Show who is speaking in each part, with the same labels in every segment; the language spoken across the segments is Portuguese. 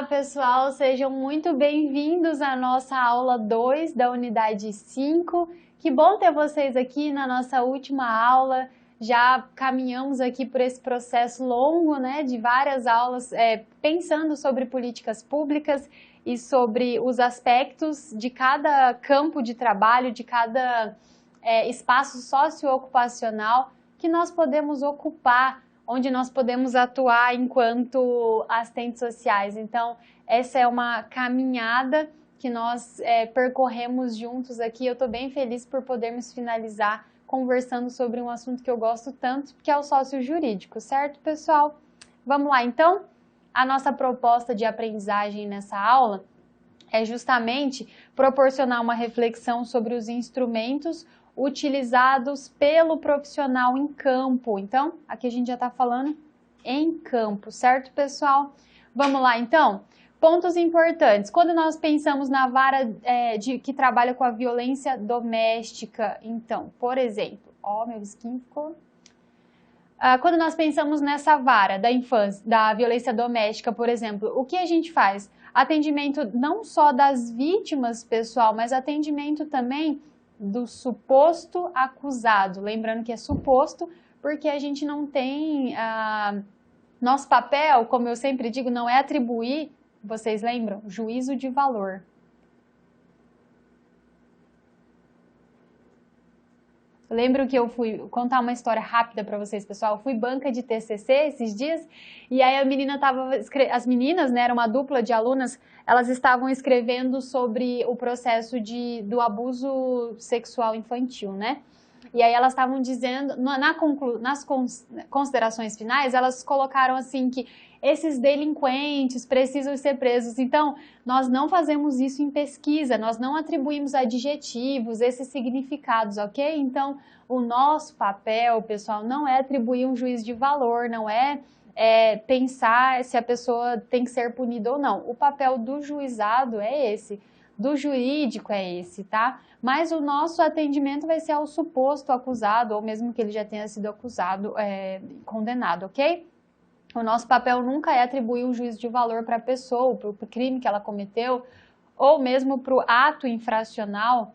Speaker 1: Olá, pessoal, sejam muito bem-vindos à nossa aula 2 da unidade 5. Que bom ter vocês aqui na nossa última aula. Já caminhamos aqui por esse processo longo, né, de várias aulas, pensando sobre políticas públicas e sobre os aspectos de cada campo de trabalho, de cada espaço socioocupacional que nós podemos ocupar, onde nós podemos atuar enquanto assistentes sociais. Então, essa é uma caminhada que nós percorremos juntos aqui. Eu estou bem feliz por podermos finalizar conversando sobre um assunto que eu gosto tanto, que é o sócio jurídico, certo, pessoal? Vamos lá, então? A nossa proposta de aprendizagem nessa aula é justamente proporcionar uma reflexão sobre os instrumentos utilizados pelo profissional em campo. Então, aqui a gente já está falando em campo, certo, pessoal? Vamos lá, então? Pontos importantes. Quando nós pensamos na vara que trabalha com a violência doméstica, então, por exemplo, meu risquinho ficou... Quando nós pensamos nessa vara da infância, da violência doméstica, por exemplo, o que a gente faz? Atendimento não só das vítimas, pessoal, mas atendimento também do suposto acusado. Lembrando que é suposto, porque a gente não tem... Nosso papel, como eu sempre digo, não é atribuir, vocês lembram? Juízo de valor. Eu lembro que eu fui contar uma história rápida para vocês, pessoal. Eu fui banca de TCC esses dias e aí a menina as meninas, né, era uma dupla de alunas, elas estavam escrevendo sobre o processo do abuso sexual infantil, né? E aí elas estavam dizendo, nas considerações finais, elas colocaram assim que esses delinquentes precisam ser presos. Então, nós não fazemos isso em pesquisa, nós não atribuímos adjetivos, esses significados, ok? Então, o nosso papel, pessoal, não é atribuir um juízo de valor, não é pensar se a pessoa tem que ser punida ou não. O papel do juizado é esse, do jurídico é esse, tá? Mas o nosso atendimento vai ser ao suposto acusado, ou mesmo que ele já tenha sido acusado, condenado, ok? O nosso papel nunca é atribuir um juízo de valor para a pessoa, para o crime que ela cometeu, ou mesmo para o ato infracional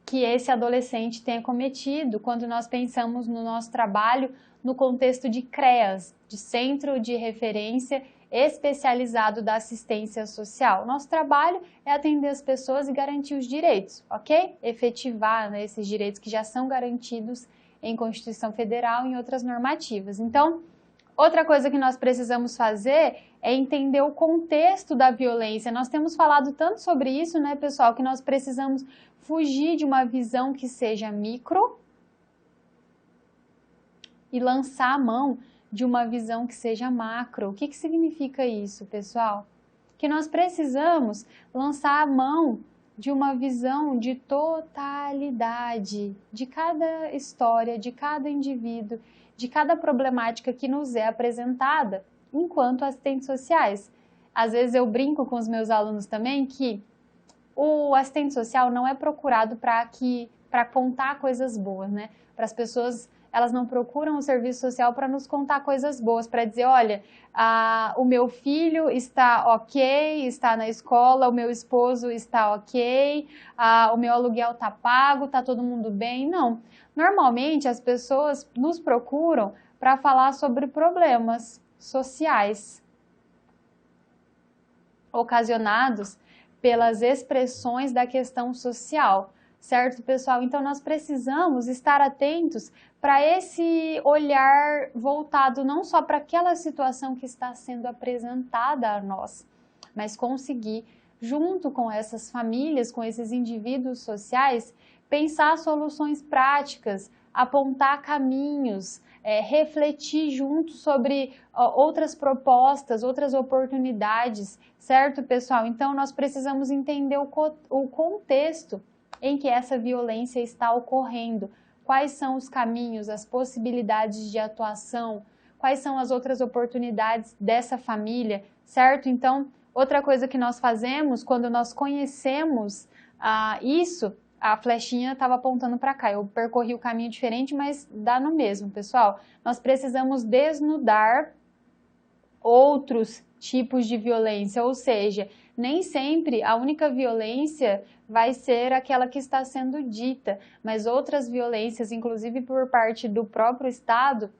Speaker 1: que esse adolescente tenha cometido, quando nós pensamos no nosso trabalho no contexto de CREAS, de Centro de Referência Especializado da Assistência Social. Nosso trabalho é atender as pessoas e garantir os direitos, ok? Efetivar, né, esses direitos que já são garantidos em Constituição Federal e em outras normativas. Então, outra coisa que nós precisamos fazer é entender o contexto da violência. Nós temos falado tanto sobre isso, né, pessoal, que nós precisamos fugir de uma visão que seja micro e lançar a mão de uma visão que seja macro. O que significa isso, pessoal? Que nós precisamos lançar a mão de uma visão de totalidade, de cada história, de cada indivíduo, de cada problemática que nos é apresentada enquanto assistentes sociais. Às vezes eu brinco com os meus alunos também que o assistente social não é procurado para contar coisas boas, né? Para as pessoas, elas não procuram o serviço social para nos contar coisas boas, para dizer, olha, o meu filho está ok, está na escola, o meu esposo está ok, o meu aluguel está pago, está todo mundo bem. Não. Normalmente as pessoas nos procuram para falar sobre problemas sociais ocasionados pelas expressões da questão social, certo, pessoal? Então, nós precisamos estar atentos para esse olhar voltado não só para aquela situação que está sendo apresentada a nós, mas conseguir, junto com essas famílias, com esses indivíduos sociais, pensar soluções práticas, apontar caminhos, refletir junto sobre outras propostas, outras oportunidades, certo, pessoal? Então, nós precisamos entender o contexto em que essa violência está ocorrendo, quais são os caminhos, as possibilidades de atuação, quais são as outras oportunidades dessa família, certo? Então, outra coisa que nós fazemos quando nós conhecemos isso, a flechinha estava apontando para cá, eu percorri o caminho diferente, mas dá no mesmo, pessoal. Nós precisamos desnudar outros tipos de violência, ou seja, nem sempre a única violência vai ser aquela que está sendo dita, mas outras violências, inclusive por parte do próprio Estado,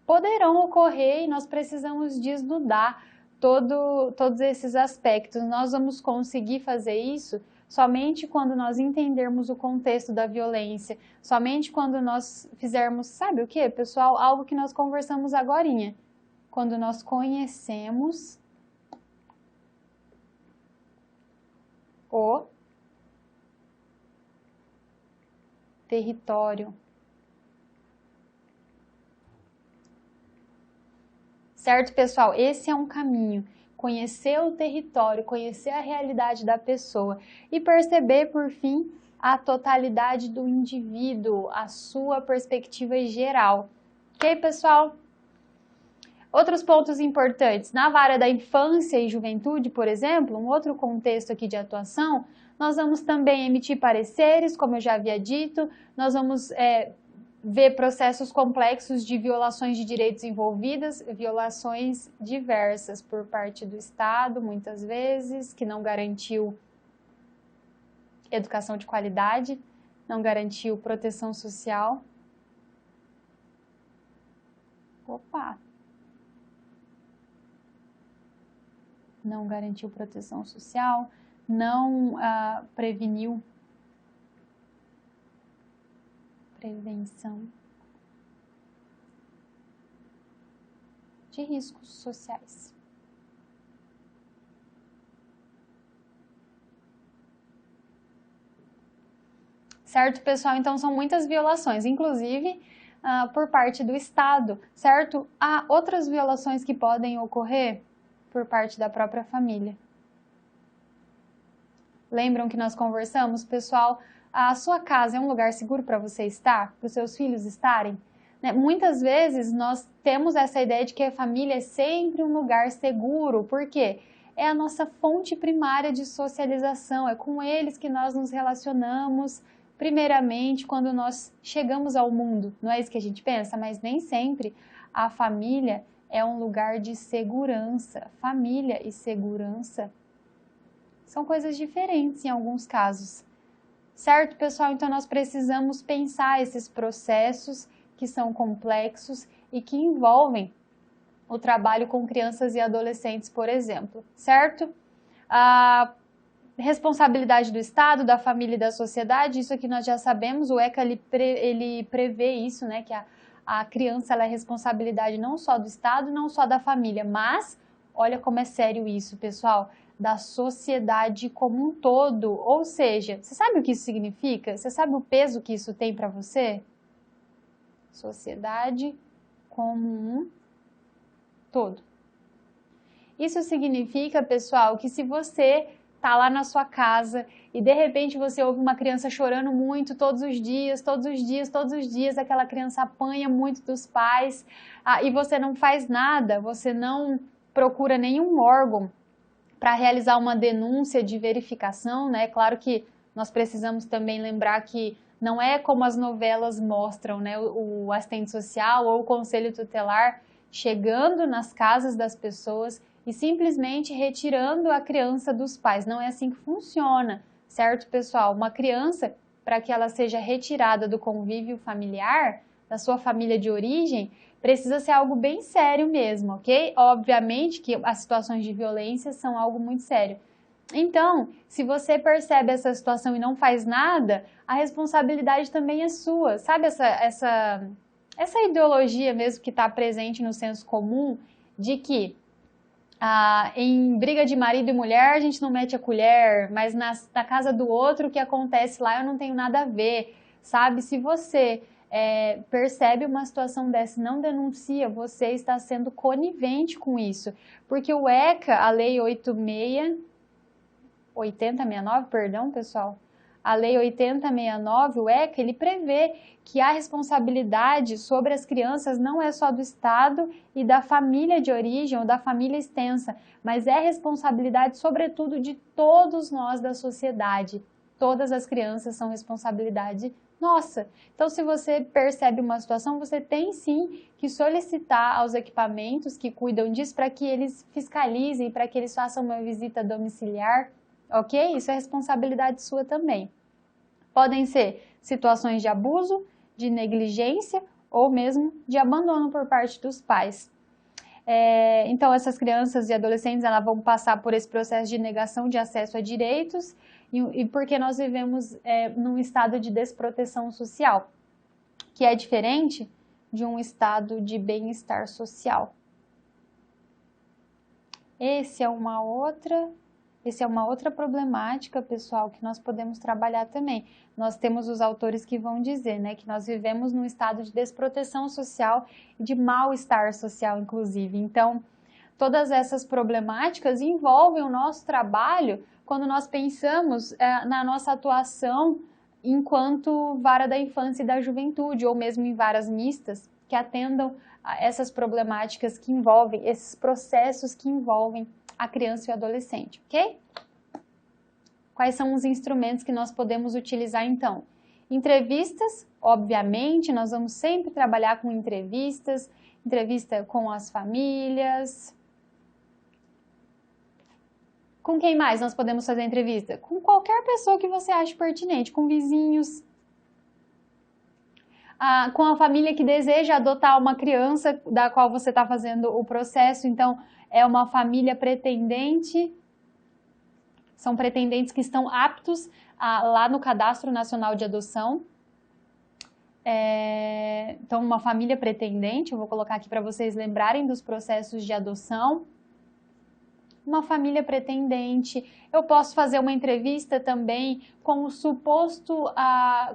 Speaker 1: poderão ocorrer e nós precisamos desnudar todos esses aspectos. Nós vamos conseguir fazer isso somente quando nós entendermos o contexto da violência, somente quando nós fizermos, sabe o que, pessoal? Algo que nós conversamos agorinha. Quando nós conhecemos o território. Certo, pessoal? Esse é um caminho. Conhecer o território, conhecer a realidade da pessoa e perceber, por fim, a totalidade do indivíduo, a sua perspectiva geral. Ok, pessoal? Outros pontos importantes. Na vara da infância e juventude, por exemplo, um outro contexto aqui de atuação, nós vamos também emitir pareceres, como eu já havia dito, nós vamos ver processos complexos de violações de direitos envolvidas, violações diversas por parte do Estado, muitas vezes, que não garantiu educação de qualidade, não garantiu proteção social. Não garantiu proteção social, não preveniu prevenção de riscos sociais. Certo, pessoal? Então, são muitas violações, inclusive por parte do Estado, certo? Há outras violações que podem ocorrer por parte da própria família. Lembram que nós conversamos, pessoal? A sua casa é um lugar seguro para você estar? Para os seus filhos estarem? Né? Muitas vezes nós temos essa ideia de que a família é sempre um lugar seguro. Por quê? É a nossa fonte primária de socialização. É com eles que nós nos relacionamos, primeiramente, quando nós chegamos ao mundo. Não é isso que a gente pensa? Mas nem sempre a família é um lugar de segurança. Família e segurança são coisas diferentes em alguns casos. Certo, pessoal? Então, nós precisamos pensar esses processos que são complexos e que envolvem o trabalho com crianças e adolescentes, por exemplo. Certo? A responsabilidade do Estado, da família e da sociedade, isso aqui nós já sabemos, o ECA ele prevê isso, né, que a criança ela é responsabilidade não só do Estado, não só da família, mas olha como é sério isso, pessoal, da sociedade como um todo. Ou seja, você sabe o que isso significa? Você sabe o peso que isso tem para você? Sociedade como um todo. Isso significa, pessoal, que se você tá lá na sua casa e de repente você ouve uma criança chorando muito todos os dias, aquela criança apanha muito dos pais e você não faz nada, você não procura nenhum órgão para realizar uma denúncia de verificação, né? Claro que nós precisamos também lembrar que não é como as novelas mostram, né? O assistente social ou o conselho tutelar chegando nas casas das pessoas e simplesmente retirando a criança dos pais. Não é assim que funciona, certo, pessoal? Uma criança, para que ela seja retirada do convívio familiar, da sua família de origem, precisa ser algo bem sério mesmo, ok? Obviamente que as situações de violência são algo muito sério. Então, se você percebe essa situação e não faz nada, a responsabilidade também é sua. Sabe essa ideologia mesmo que está presente no senso comum de que em briga de marido e mulher a gente não mete a colher, mas na casa do outro o que acontece lá eu não tenho nada a ver, sabe? Se você percebe uma situação dessa e não denuncia, você está sendo conivente com isso, porque o ECA, a Lei 8069, perdão, pessoal, a Lei 8069, o ECA, ele prevê que a responsabilidade sobre as crianças não é só do Estado e da família de origem ou da família extensa, mas é responsabilidade, sobretudo, de todos nós da sociedade. Todas as crianças são responsabilidade Nossa, então se você percebe uma situação, você tem sim que solicitar aos equipamentos que cuidam disso para que eles fiscalizem, para que eles façam uma visita domiciliar, ok? Isso é responsabilidade sua também. Podem ser situações de abuso, de negligência ou mesmo de abandono por parte dos pais. Então, essas crianças e adolescentes elas vão passar por esse processo de negação de acesso a direitos e porque nós vivemos num estado de desproteção social, que é diferente de um estado de bem-estar social. Essa é uma outra problemática, pessoal, que nós podemos trabalhar também. Nós temos os autores que vão dizer, né, que nós vivemos num estado de desproteção social e de mal-estar social, inclusive. Então, todas essas problemáticas envolvem o nosso trabalho quando nós pensamos na nossa atuação enquanto vara da infância e da juventude, ou mesmo em varas mistas, que atendam a essas problemáticas que envolvem, esses processos que envolvem a criança e o adolescente, ok? Quais são os instrumentos que nós podemos utilizar então? Entrevistas, obviamente, nós vamos sempre trabalhar com entrevistas, entrevista com as famílias. Com quem mais nós podemos fazer entrevista? Com qualquer pessoa que você ache pertinente, com vizinhos, com a família que deseja adotar uma criança da qual você está fazendo o processo, então é uma família pretendente, são pretendentes que estão aptos lá no Cadastro Nacional de Adoção. Então, uma família pretendente, eu vou colocar aqui para vocês lembrarem dos processos de adoção. Uma família pretendente, eu posso fazer uma entrevista também com o suposto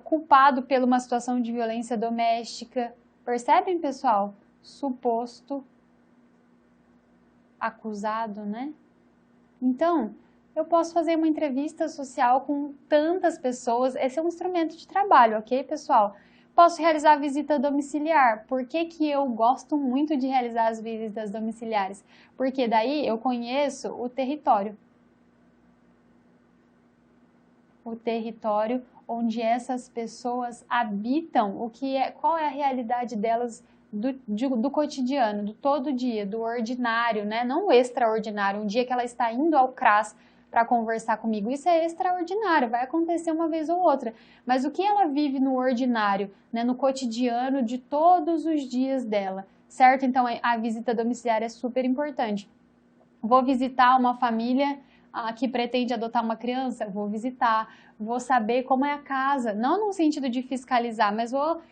Speaker 1: culpado por uma situação de violência doméstica. Percebem, pessoal? Suposto acusado, né? Então, eu posso fazer uma entrevista social com tantas pessoas, esse é um instrumento de trabalho, ok, pessoal? Posso realizar visita domiciliar. Por que que eu gosto muito de realizar as visitas domiciliares? Porque daí eu conheço o território. O território onde essas pessoas habitam, qual é a realidade delas do cotidiano, do todo dia, do ordinário, né? Não o extraordinário, um dia que ela está indo ao CRAS para conversar comigo, isso é extraordinário, vai acontecer uma vez ou outra, mas o que ela vive no ordinário, né, no cotidiano de todos os dias dela, certo? Então a visita domiciliar é super importante. Vou visitar uma família que pretende adotar uma criança, vou visitar, vou saber como é a casa, não no sentido de fiscalizar, mas vou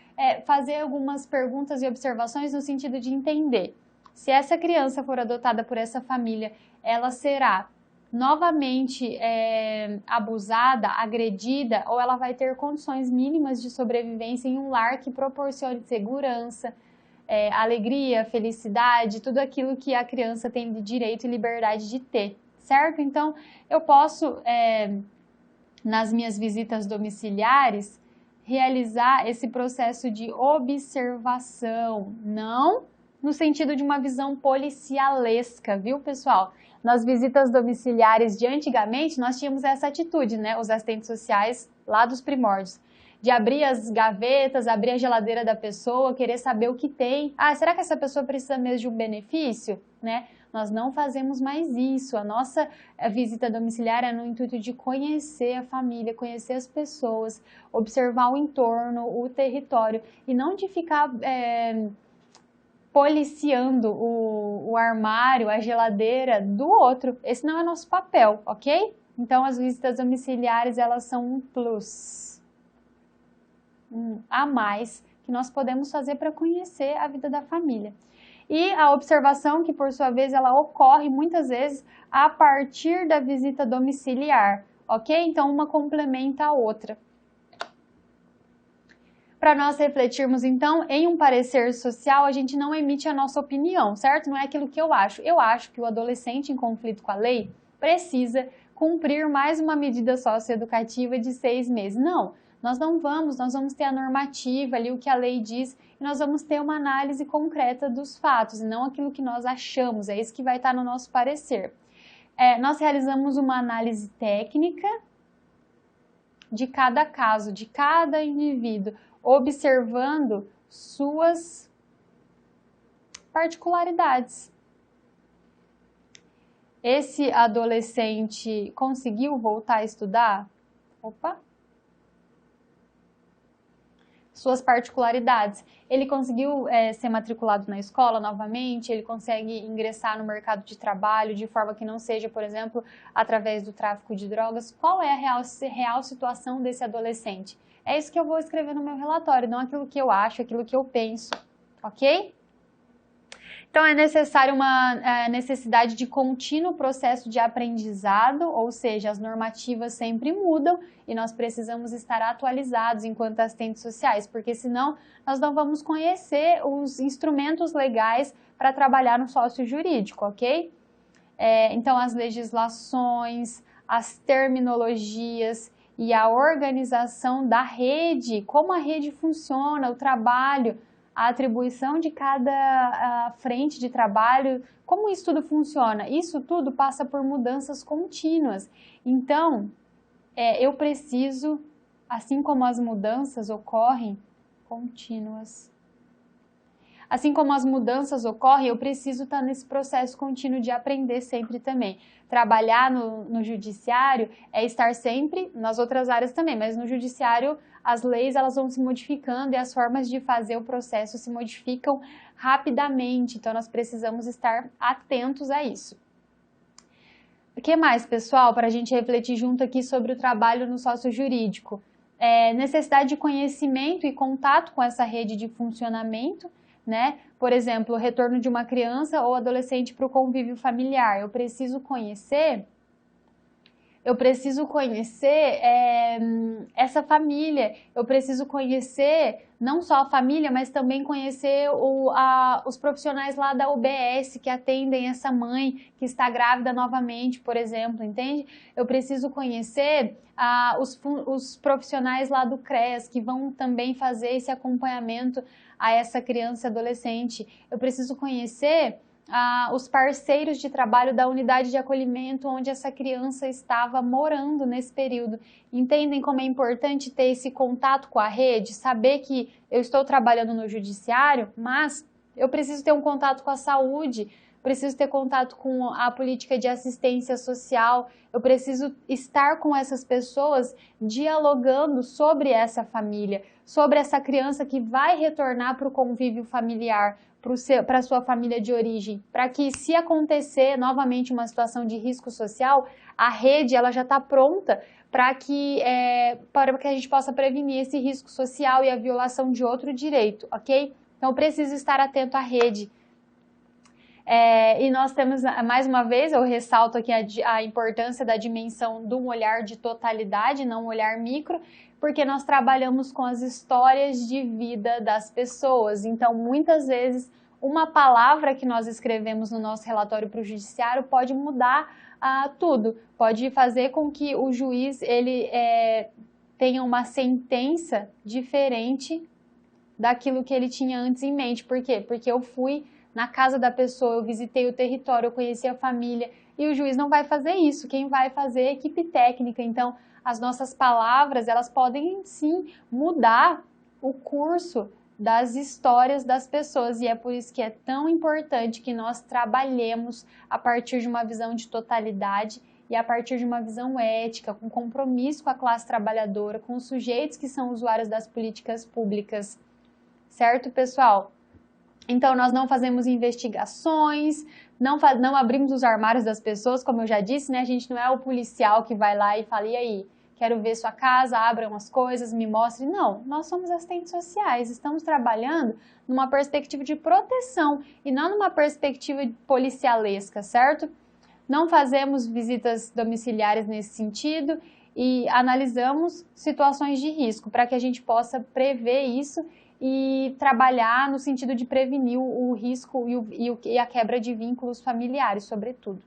Speaker 1: fazer algumas perguntas e observações no sentido de entender. Se essa criança for adotada por essa família, ela será novamente abusada, agredida, ou ela vai ter condições mínimas de sobrevivência em um lar que proporcione segurança, alegria, felicidade, tudo aquilo que a criança tem de direito e liberdade de ter, certo? Então, eu posso, nas minhas visitas domiciliares, realizar esse processo de observação, não no sentido de uma visão policialesca, viu, pessoal? Nas visitas domiciliares de antigamente, nós tínhamos essa atitude, né? Os assistentes sociais lá dos primórdios, de abrir as gavetas, abrir a geladeira da pessoa, querer saber o que tem. Será que essa pessoa precisa mesmo de um benefício, né? Nós não fazemos mais isso. A nossa visita domiciliar é no intuito de conhecer a família, conhecer as pessoas, observar o entorno, o território, e não de ficar policiando o armário, a geladeira do outro. Esse não é nosso papel, ok? Então, as visitas domiciliares, elas são um plus, a mais, que nós podemos fazer para conhecer a vida da família. E a observação, que por sua vez, ela ocorre muitas vezes a partir da visita domiciliar, ok? Então, uma complementa a outra. Para nós refletirmos, então, em um parecer social, a gente não emite a nossa opinião, certo? Não é aquilo que eu acho. Eu acho que o adolescente em conflito com a lei precisa cumprir mais uma medida socioeducativa de 6 meses. Não, nós vamos ter a normativa ali, o que a lei diz, e nós vamos ter uma análise concreta dos fatos, e não aquilo que nós achamos, é isso que vai estar no nosso parecer. Nós realizamos uma análise técnica, de cada caso, de cada indivíduo, observando suas particularidades. Esse adolescente conseguiu voltar a estudar? Opa! Suas particularidades. Ele conseguiu ser matriculado na escola novamente? Ele consegue ingressar no mercado de trabalho de forma que não seja, por exemplo, através do tráfico de drogas? Qual é a real situação desse adolescente? É isso que eu vou escrever no meu relatório, não aquilo que eu acho, aquilo que eu penso, ok? Então, é necessário uma necessidade de contínuo processo de aprendizado, ou seja, as normativas sempre mudam e nós precisamos estar atualizados enquanto assistentes sociais, porque senão nós não vamos conhecer os instrumentos legais para trabalhar no sócio jurídico, ok? Então, as legislações, as terminologias e a organização da rede, como a rede funciona, o trabalho, a atribuição de cada frente de trabalho, como isso tudo funciona? Isso tudo passa por mudanças contínuas. Então, eu preciso, assim como as mudanças ocorrem, contínuas. Assim como as mudanças ocorrem, eu preciso estar nesse processo contínuo de aprender sempre também. Trabalhar no judiciário é estar sempre, nas outras áreas também, mas no judiciário as leis elas vão se modificando e as formas de fazer o processo se modificam rapidamente, então nós precisamos estar atentos a isso. O que mais, pessoal, para a gente refletir junto aqui sobre o trabalho no sócio-jurídico? Necessidade de conhecimento e contato com essa rede de funcionamento, né? Por exemplo, o retorno de uma criança ou adolescente para o convívio familiar. Eu preciso conhecer essa família, eu preciso conhecer não só a família, mas também conhecer os profissionais lá da UBS que atendem essa mãe que está grávida novamente, por exemplo, entende? Eu preciso conhecer os profissionais lá do CREAS que vão também fazer esse acompanhamento a essa criança e adolescente. Eu preciso conhecer os parceiros de trabalho da unidade de acolhimento onde essa criança estava morando nesse período. Entendem como é importante ter esse contato com a rede, saber que eu estou trabalhando no judiciário, mas eu preciso ter um contato com a saúde, preciso ter contato com a política de assistência social, eu preciso estar com essas pessoas dialogando sobre essa família, sobre essa criança que vai retornar para o convívio familiar, para a sua família de origem, para que se acontecer novamente uma situação de risco social, a rede ela já está pronta para que a gente possa prevenir esse risco social e a violação de outro direito, ok? Então, eu preciso estar atento à rede. E nós temos, mais uma vez, eu ressalto aqui a importância da dimensão de um olhar de totalidade, não um olhar micro, porque nós trabalhamos com as histórias de vida das pessoas. Então, muitas vezes, uma palavra que nós escrevemos no nosso relatório para o judiciário pode mudar tudo, pode fazer com que o juiz ele tenha uma sentença diferente daquilo que ele tinha antes em mente. Por quê? Porque eu fui na casa da pessoa, eu visitei o território, eu conheci a família, e o juiz não vai fazer isso, quem vai fazer é a equipe técnica. Então, as nossas palavras, elas podem sim mudar o curso das histórias das pessoas, e é por isso que é tão importante que nós trabalhemos a partir de uma visão de totalidade e a partir de uma visão ética, com compromisso com a classe trabalhadora, com os sujeitos que são usuários das políticas públicas. Certo, pessoal? Então, nós não fazemos investigações, não abrimos os armários das pessoas, como eu já disse, né? A gente não é o policial que vai lá e fala, e aí, quero ver sua casa, abram as coisas, me mostrem. Não, nós somos assistentes sociais, estamos trabalhando numa perspectiva de proteção e não numa perspectiva policialesca, certo? Não fazemos visitas domiciliares nesse sentido e analisamos situações de risco para que a gente possa prever isso e trabalhar no sentido de prevenir o risco e a quebra de vínculos familiares, sobretudo.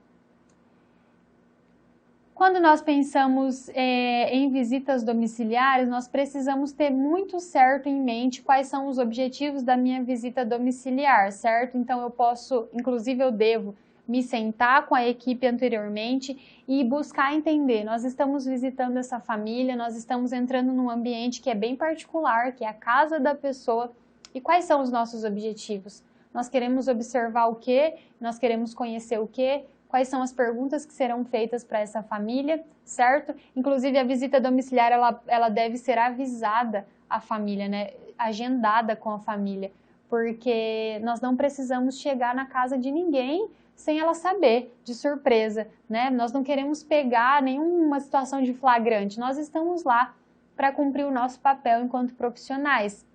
Speaker 1: Quando nós pensamos em visitas domiciliares, nós precisamos ter muito certo em mente quais são os objetivos da minha visita domiciliar, certo? Então, eu posso, inclusive eu devo, me sentar com a equipe anteriormente e buscar entender. Nós estamos visitando essa família, nós estamos entrando num ambiente que é bem particular, que é a casa da pessoa. E quais são os nossos objetivos? Nós queremos observar o quê? Nós queremos conhecer o quê? Quais são as perguntas que serão feitas para essa família, certo? Inclusive, a visita domiciliar, ela deve ser avisada à família, né? Agendada com a família, porque nós não precisamos chegar na casa de ninguém sem ela saber, de surpresa, né? Nós não queremos pegar nenhuma situação de flagrante, nós estamos lá para cumprir o nosso papel enquanto profissionais,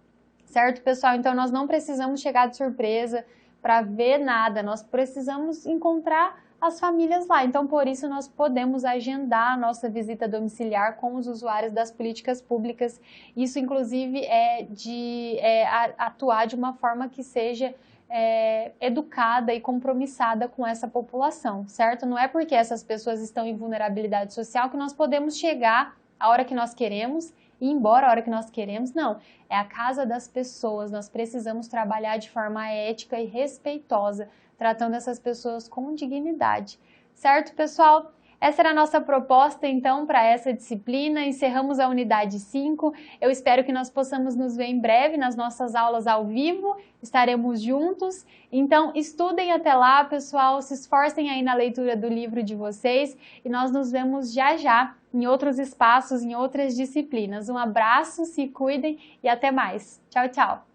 Speaker 1: certo, pessoal? Então, nós não precisamos chegar de surpresa para ver nada, nós precisamos encontrar as famílias lá. Então, por isso, nós podemos agendar a nossa visita domiciliar com os usuários das políticas públicas. Isso, inclusive, atuar de uma forma que seja educada e compromissada com essa população, certo? Não é porque essas pessoas estão em vulnerabilidade social que nós podemos chegar a hora que nós queremos e ir embora a hora que nós queremos, não. É a casa das pessoas, nós precisamos trabalhar de forma ética e respeitosa, tratando essas pessoas com dignidade. Certo, pessoal? Essa era a nossa proposta, então, para essa disciplina. Encerramos a unidade 5. Eu espero que nós possamos nos ver em breve nas nossas aulas ao vivo. Estaremos juntos. Então, estudem até lá, pessoal. Se esforcem aí na leitura do livro de vocês. E nós nos vemos já já em outros espaços, em outras disciplinas. Um abraço, se cuidem e até mais. Tchau, tchau!